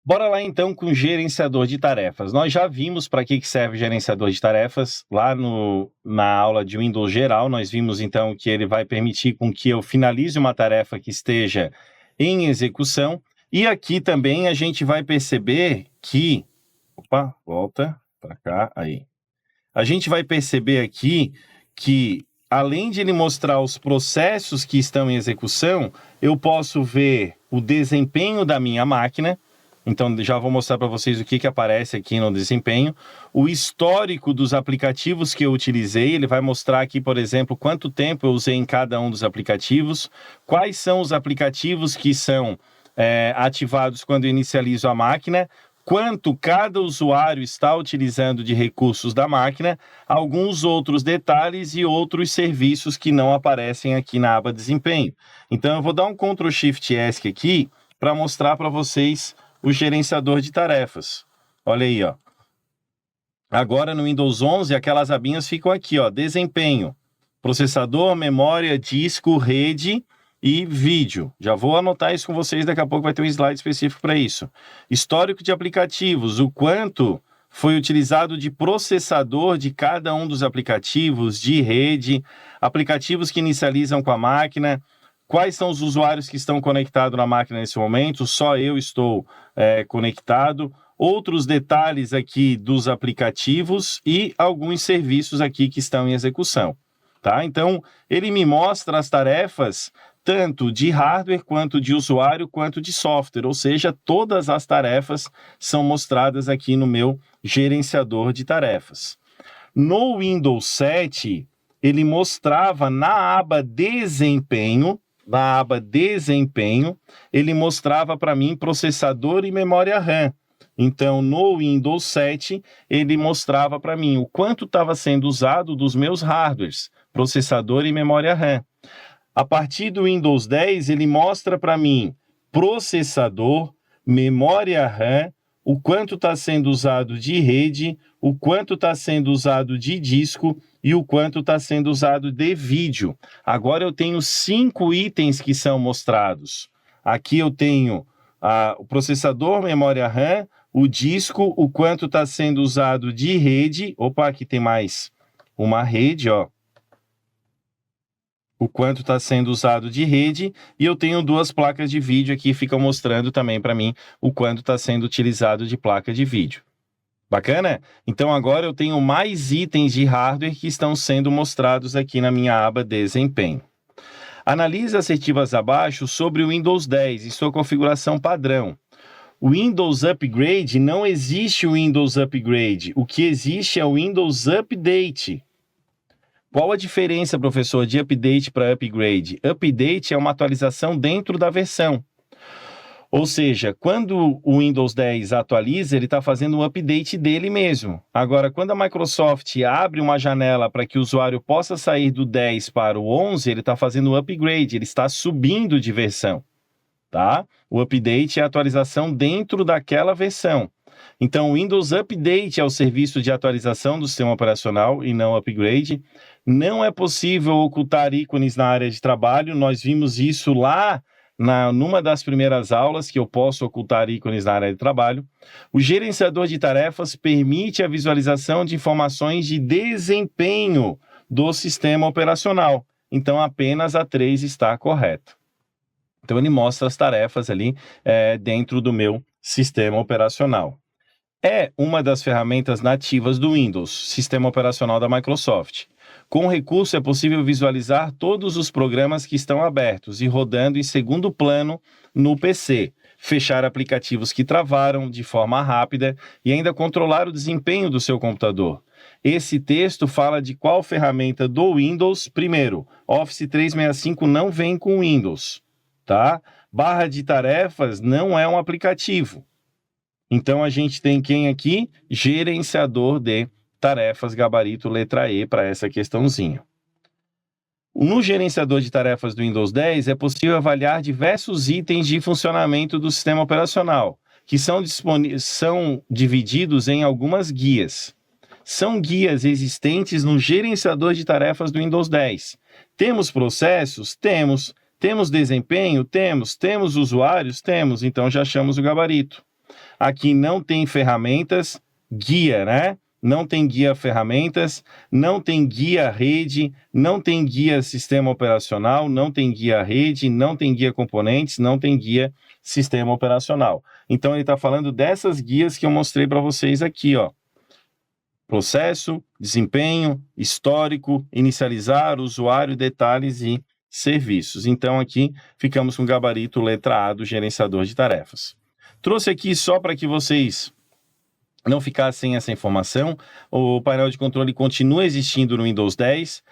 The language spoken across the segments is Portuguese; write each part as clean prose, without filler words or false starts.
Bora lá então com o gerenciador de tarefas. Nós já vimos para que serve o gerenciador de tarefas lá na aula de Windows geral. Nós vimos então que ele vai permitir com que eu finalize uma tarefa que esteja em execução. E aqui também a gente vai perceber que... Opa, volta para cá, aí. A gente vai perceber aqui que, além de ele mostrar os processos que estão em execução, eu posso ver o desempenho da minha máquina. Então, já vou mostrar para vocês o que aparece aqui no desempenho. O histórico dos aplicativos que eu utilizei, ele vai mostrar aqui, por exemplo, quanto tempo eu usei em cada um dos aplicativos, quais são os aplicativos que são ativados quando eu inicializo a máquina, quanto cada usuário está utilizando de recursos da máquina, alguns outros detalhes e outros serviços que não aparecem aqui na aba desempenho. Então, eu vou dar um Ctrl Shift ESC aqui para mostrar para vocês o gerenciador de tarefas. Olha aí, ó. Agora no Windows 11, aquelas abinhas ficam aqui, ó, desempenho, processador, memória, disco, rede e vídeo. Já vou anotar isso com vocês, daqui a pouco vai ter um slide específico para isso. Histórico de aplicativos, o quanto foi utilizado de processador de cada um dos aplicativos, de rede, aplicativos que inicializam com a máquina, quais são os usuários que estão conectados na máquina nesse momento, só eu estou conectado, outros detalhes aqui dos aplicativos e alguns serviços aqui que estão em execução. Tá? Então, ele me mostra as tarefas tanto de hardware, quanto de usuário, quanto de software, ou seja, todas as tarefas são mostradas aqui no meu gerenciador de tarefas. No Windows 7, ele mostrava na aba desempenho, ele mostrava para mim processador e memória RAM. Então, no Windows 7, ele mostrava para mim o quanto estava sendo usado dos meus hardwares, processador e memória RAM. A partir do Windows 10, ele mostra para mim processador, memória RAM, o quanto está sendo usado de rede, o quanto está sendo usado de disco e o quanto está sendo usado de vídeo. Agora eu tenho 5 itens que são mostrados. Aqui eu tenho o processador, memória RAM, o disco, o quanto está sendo usado de rede. Opa, aqui tem mais uma rede, ó. O quanto está sendo usado de rede, e eu tenho 2 placas de vídeo aqui, ficam mostrando também para mim o quanto está sendo utilizado de placa de vídeo. Bacana? Então agora eu tenho mais itens de hardware que estão sendo mostrados aqui na minha aba desempenho. Analise as assertivas abaixo sobre o Windows 10 e sua configuração padrão. O Windows Upgrade, não existe o Windows Upgrade, o que existe é o Windows Update. Qual a diferença, professor, de update para upgrade? Update é uma atualização dentro da versão. Ou seja, quando o Windows 10 atualiza, ele está fazendo um update dele mesmo. Agora, quando a Microsoft abre uma janela para que o usuário possa sair do 10 para o 11, ele está fazendo um upgrade, ele está subindo de versão. Tá? O update é a atualização dentro daquela versão. Então, o Windows Update é o serviço de atualização do sistema operacional e não upgrade. Não é possível ocultar ícones na área de trabalho. Nós vimos isso lá numa das primeiras aulas, que eu posso ocultar ícones na área de trabalho. O gerenciador de tarefas permite a visualização de informações de desempenho do sistema operacional. Então, apenas a 3 está correta. Então, ele mostra as tarefas ali dentro do meu sistema operacional. É uma das ferramentas nativas do Windows, sistema operacional da Microsoft. Com o recurso é possível visualizar todos os programas que estão abertos e rodando em segundo plano no PC, fechar aplicativos que travaram de forma rápida e ainda controlar o desempenho do seu computador. Esse texto fala de qual ferramenta do Windows. Primeiro, Office 365 não vem com Windows, tá? Barra de tarefas não é um aplicativo. Então, a gente tem quem aqui? Gerenciador de tarefas, gabarito letra E para essa questãozinha. No gerenciador de tarefas do Windows 10, é possível avaliar diversos itens de funcionamento do sistema operacional, que são divididos em algumas guias. São guias existentes no gerenciador de tarefas do Windows 10. Temos processos? Temos. Temos desempenho? Temos. Temos usuários? Temos. Então, já achamos o gabarito. Aqui não tem ferramentas, guia, né? Não tem guia ferramentas, não tem guia rede, não tem guia sistema operacional, não tem guia rede, não tem guia componentes, não tem guia sistema operacional. Então, ele está falando dessas guias que eu mostrei para vocês aqui, ó. Processo, desempenho, histórico, inicializar, usuário, detalhes e serviços. Então, aqui ficamos com o gabarito letra A do gerenciador de tarefas. Trouxe aqui só para que vocês não ficassem sem essa informação. O painel de controle continua existindo no Windows 10,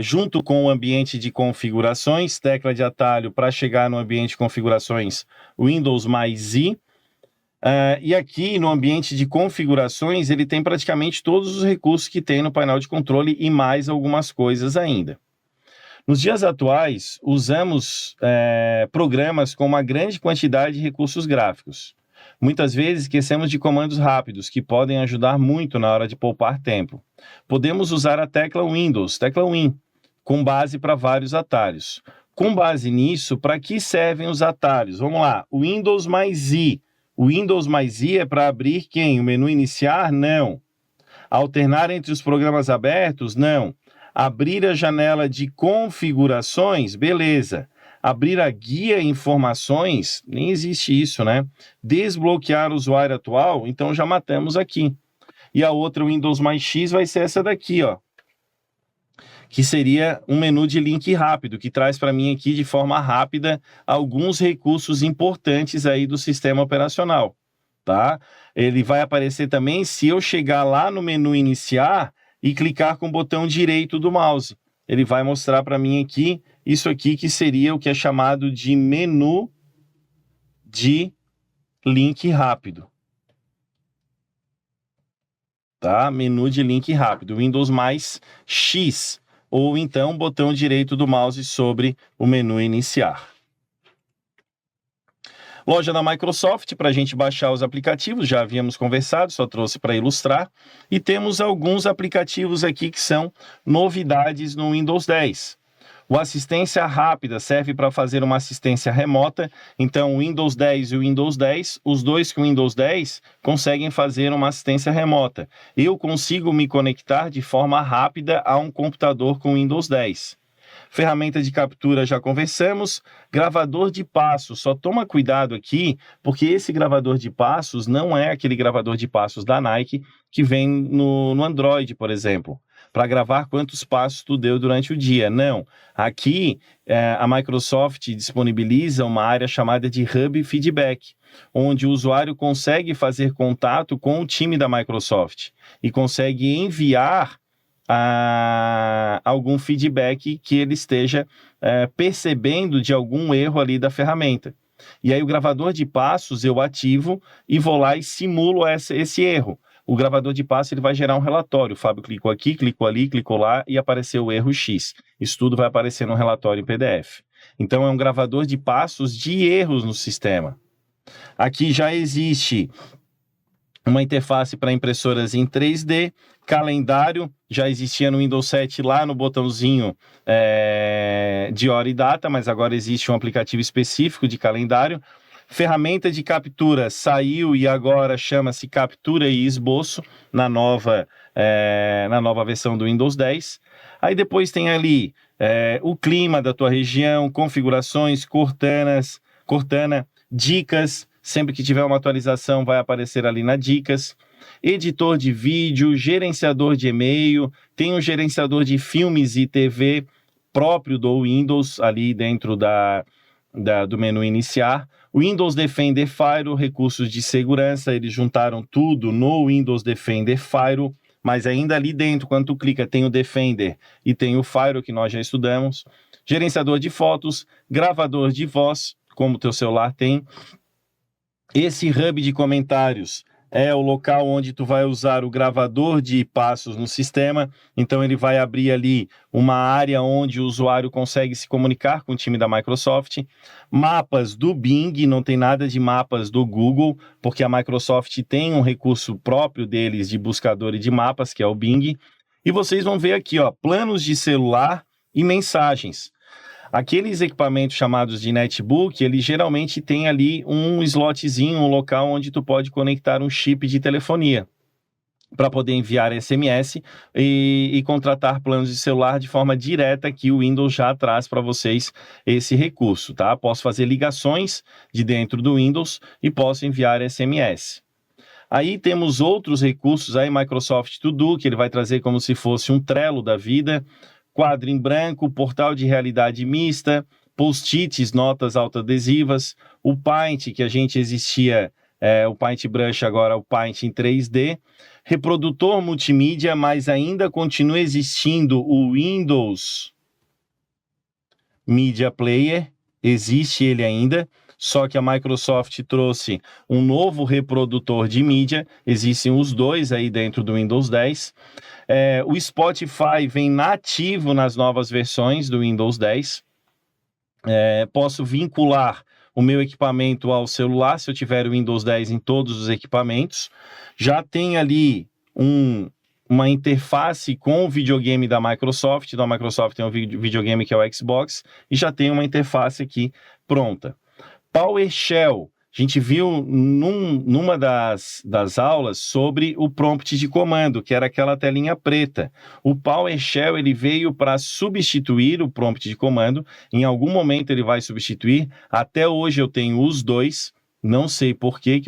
junto com o ambiente de configurações, tecla de atalho para chegar no ambiente de configurações Windows mais I. E aqui no ambiente de configurações, ele tem praticamente todos os recursos que tem no painel de controle e mais algumas coisas ainda. Nos dias atuais, usamos programas com uma grande quantidade de recursos gráficos. Muitas vezes esquecemos de comandos rápidos, que podem ajudar muito na hora de poupar tempo. Podemos usar a tecla Windows, tecla Win, com base para vários atalhos. Com base nisso, para que servem os atalhos? Vamos lá, Windows mais I. O Windows mais I é para abrir quem? O menu iniciar? Não. Alternar entre os programas abertos? Não. Abrir a janela de configurações? Beleza. Abrir a guia informações? Nem existe isso, né? Desbloquear o usuário atual? Então já matamos aqui. E a outra, Windows mais X, vai ser essa daqui, ó. Que seria um menu de link rápido, que traz para mim aqui de forma rápida alguns recursos importantes aí do sistema operacional, tá? Ele vai aparecer também se eu chegar lá no menu iniciar e clicar com o botão direito do mouse. Ele vai mostrar para mim aqui, isso aqui que seria o que é chamado de menu de link rápido. Tá? Menu de link rápido, Windows mais X, ou então botão direito do mouse sobre o menu iniciar. Loja da Microsoft, para a gente baixar os aplicativos, já havíamos conversado, só trouxe para ilustrar. E temos alguns aplicativos aqui que são novidades no Windows 10. O Assistência Rápida serve para fazer uma assistência remota. Então, o Windows 10 e o Windows 10, os dois com o Windows 10 conseguem fazer uma assistência remota. Eu consigo me conectar de forma rápida a um computador com Windows 10. Ferramenta de captura já conversamos. Gravador de passos, só toma cuidado aqui, porque esse gravador de passos não é aquele gravador de passos da Nike que vem no Android, por exemplo, para gravar quantos passos tu deu durante o dia. Não. Aqui, a Microsoft disponibiliza uma área chamada de Hub Feedback, onde o usuário consegue fazer contato com o time da Microsoft e consegue enviar algum feedback que ele esteja percebendo de algum erro ali da ferramenta. E aí o gravador de passos eu ativo e vou lá e simulo esse erro. O gravador de passos ele vai gerar um relatório. O Fábio clicou aqui, clicou ali, clicou lá e apareceu o erro X. Isso tudo vai aparecer no relatório em PDF. Então é um gravador de passos de erros no sistema. Aqui já existe uma interface para impressoras em 3D, calendário, já existia no Windows 7 lá no botãozinho de hora e data, mas agora existe um aplicativo específico de calendário. Ferramenta de captura saiu e agora chama-se Captura e Esboço na nova versão do Windows 10. Aí depois tem ali o clima da tua região, configurações, Cortana, dicas. Sempre que tiver uma atualização vai aparecer ali na dicas. Editor de vídeo, gerenciador de e-mail, tem um gerenciador de filmes e TV próprio do Windows ali dentro do menu iniciar. Windows Defender Firewall, recursos de segurança, eles juntaram tudo no Windows Defender Firewall, mas ainda ali dentro, quando tu clica, tem o Defender e tem o Firewall que nós já estudamos. Gerenciador de fotos, gravador de voz, como o teu celular tem. Esse hub de comentários é o local onde tu vai usar o gravador de passos no sistema, então ele vai abrir ali uma área onde o usuário consegue se comunicar com o time da Microsoft. Mapas do Bing, não tem nada de mapas do Google, porque a Microsoft tem um recurso próprio deles de buscador e de mapas, que é o Bing. E vocês vão ver aqui, ó, planos de celular e mensagens. Aqueles equipamentos chamados de netbook, ele geralmente tem ali um slotzinho, um local onde tu pode conectar um chip de telefonia para poder enviar SMS e contratar planos de celular de forma direta, que o Windows já traz para vocês esse recurso, tá? Posso fazer ligações de dentro do Windows e posso enviar SMS. Aí temos outros recursos aí, Microsoft To Do, que ele vai trazer como se fosse um Trello da vida, quadro em branco, portal de realidade mista, post-its, notas autoadesivas, o Paint, que a gente existia, o Paintbrush, agora o Paint em 3D, reprodutor multimídia, mas ainda continua existindo o Windows Media Player, existe ele ainda, só que a Microsoft trouxe um novo reprodutor de mídia, existem os dois aí dentro do Windows 10. O Spotify vem nativo nas novas versões do Windows 10. Posso vincular o meu equipamento ao celular, se eu tiver o Windows 10 em todos os equipamentos. Já tem ali uma interface com o videogame da Microsoft. Da Microsoft tem um videogame que é o Xbox, e já tem uma interface aqui pronta. PowerShell, a gente viu numa das aulas sobre o prompt de comando, que era aquela telinha preta. O PowerShell ele veio para substituir o prompt de comando, em algum momento ele vai substituir, até hoje eu tenho os dois, não sei por que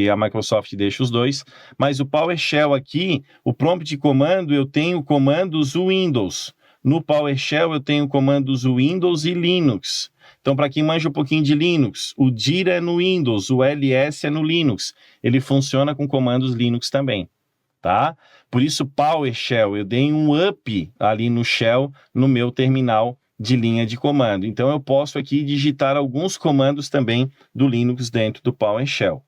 a Microsoft deixa os dois, mas o PowerShell aqui, o prompt de comando, eu tenho comandos Windows. No PowerShell eu tenho comandos Windows e Linux. Então, para quem manja um pouquinho de Linux, o dir é no Windows, o ls é no Linux. Ele funciona com comandos Linux também, tá? Por isso, PowerShell, eu dei um up ali no shell, no meu terminal de linha de comando. Então, eu posso aqui digitar alguns comandos também do Linux dentro do PowerShell.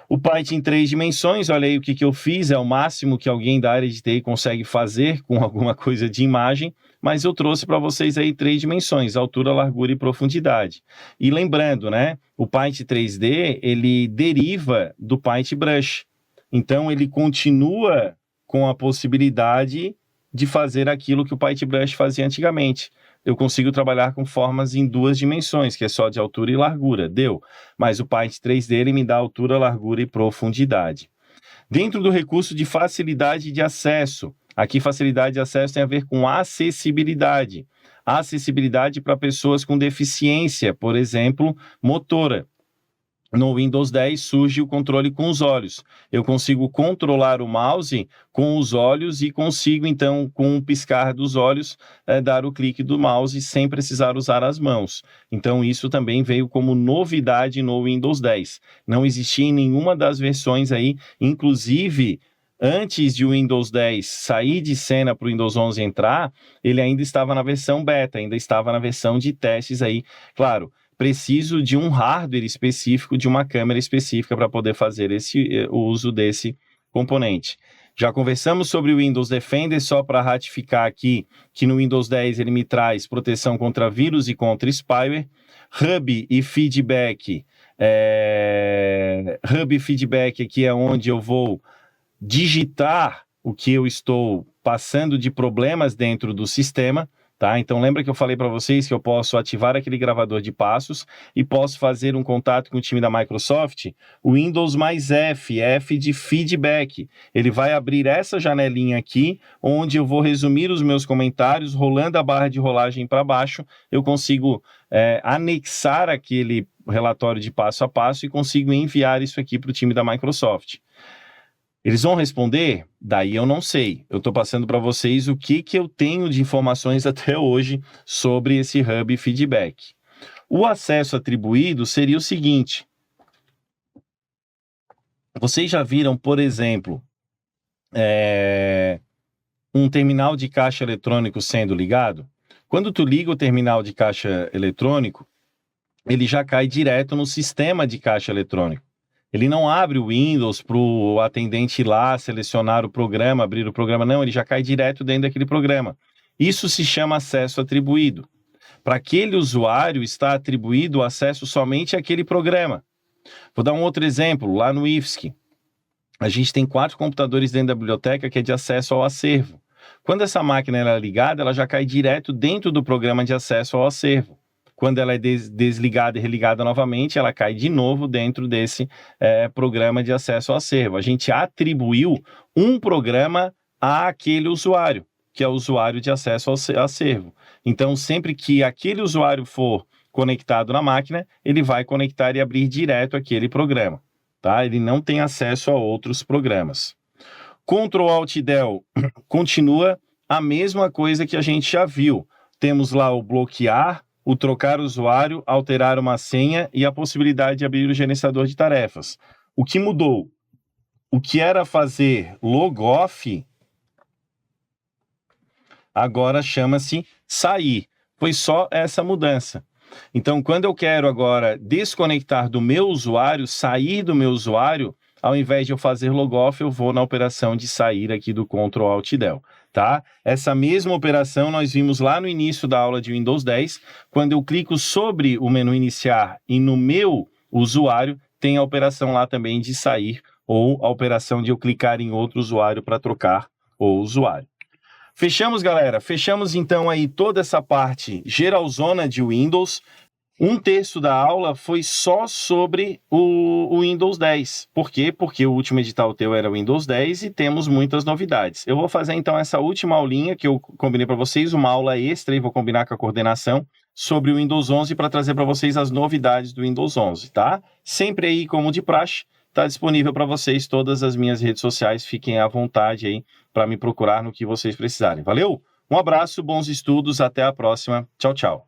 O Python em 3 dimensões, olha aí o que eu fiz, é o máximo que alguém da área de TI consegue fazer com alguma coisa de imagem, mas eu trouxe para vocês aí 3 dimensões, altura, largura e profundidade. E lembrando, né, o Python 3D, ele deriva do Paintbrush, então ele continua com a possibilidade de fazer aquilo que o Paintbrush fazia antigamente. Eu consigo trabalhar com formas em 2 dimensões, que é só de altura e largura, deu. Mas o Paint 3D ele me dá altura, largura e profundidade. Dentro do recurso de facilidade de acesso, aqui facilidade de acesso tem a ver com acessibilidade. Acessibilidade para pessoas com deficiência, por exemplo, motora. No Windows 10 surge o controle com os olhos. Eu consigo controlar o mouse com os olhos e consigo, então, com um piscar dos olhos, dar o clique do mouse sem precisar usar as mãos. Então, isso também veio como novidade no Windows 10. Não existia em nenhuma das versões aí, inclusive antes de o Windows 10 sair de cena para o Windows 11 entrar, ele ainda estava na versão beta, ainda estava na versão de testes aí, claro. Preciso de um hardware específico, de uma câmera específica para poder fazer o uso desse componente. Já conversamos sobre o Windows Defender, só para ratificar aqui que no Windows 10 ele me traz proteção contra vírus e contra spyware. Hub e feedback. Hub e feedback aqui é onde eu vou digitar o que eu estou passando de problemas dentro do sistema. Tá? Então, lembra que eu falei para vocês que eu posso ativar aquele gravador de passos e posso fazer um contato com o time da Microsoft? O Windows mais F de feedback. Ele vai abrir essa janelinha aqui, onde eu vou resumir os meus comentários, rolando a barra de rolagem para baixo, eu consigo anexar aquele relatório de passo a passo e consigo enviar isso aqui para o time da Microsoft. Eles vão responder? Daí eu não sei. Eu estou passando para vocês o que eu tenho de informações até hoje sobre esse Hub Feedback. O acesso atribuído seria o seguinte. Vocês já viram, por exemplo, um terminal de caixa eletrônico sendo ligado? Quando tu liga o terminal de caixa eletrônico, ele já cai direto no sistema de caixa eletrônico. Ele não abre o Windows para o atendente ir lá, selecionar o programa, abrir o programa. Não, ele já cai direto dentro daquele programa. Isso se chama acesso atribuído. Para aquele usuário está atribuído o acesso somente àquele programa. Vou dar um outro exemplo. Lá no IFSC, a gente tem 4 computadores dentro da biblioteca que é de acesso ao acervo. Quando essa máquina ela é ligada, ela já cai direto dentro do programa de acesso ao acervo. Quando ela é desligada e religada novamente, ela cai de novo dentro desse programa de acesso ao acervo. A gente atribuiu um programa àquele usuário, que é o usuário de acesso ao acervo. Então, sempre que aquele usuário for conectado na máquina, ele vai conectar e abrir direto aquele programa, tá? Ele não tem acesso a outros programas. Ctrl Alt Del continua a mesma coisa que a gente já viu. Temos lá o bloquear, o trocar usuário, alterar uma senha e a possibilidade de abrir o gerenciador de tarefas. O que mudou? O que era fazer logoff agora chama-se sair. Foi só essa mudança. Então, quando eu quero agora desconectar do meu usuário, sair do meu usuário, ao invés de eu fazer logoff, eu vou na operação de sair aqui do Ctrl Alt Del, tá? Essa mesma operação nós vimos lá no início da aula de Windows 10, quando eu clico sobre o menu iniciar e no meu usuário, tem a operação lá também de sair, ou a operação de eu clicar em outro usuário para trocar o usuário. Fechamos, galera? Fechamos, então, aí toda essa parte geralzona de Windows. 1/3 da aula foi só sobre o Windows 10. Por quê? Porque o último edital teu era o Windows 10 e temos muitas novidades. Eu vou fazer, então, essa última aulinha que eu combinei para vocês, uma aula extra, e vou combinar com a coordenação, sobre o Windows 11 para trazer para vocês as novidades do Windows 11, tá? Sempre aí, como de praxe, está disponível para vocês todas as minhas redes sociais. Fiquem à vontade aí para me procurar no que vocês precisarem. Valeu? Um abraço, bons estudos, até a próxima. Tchau, tchau.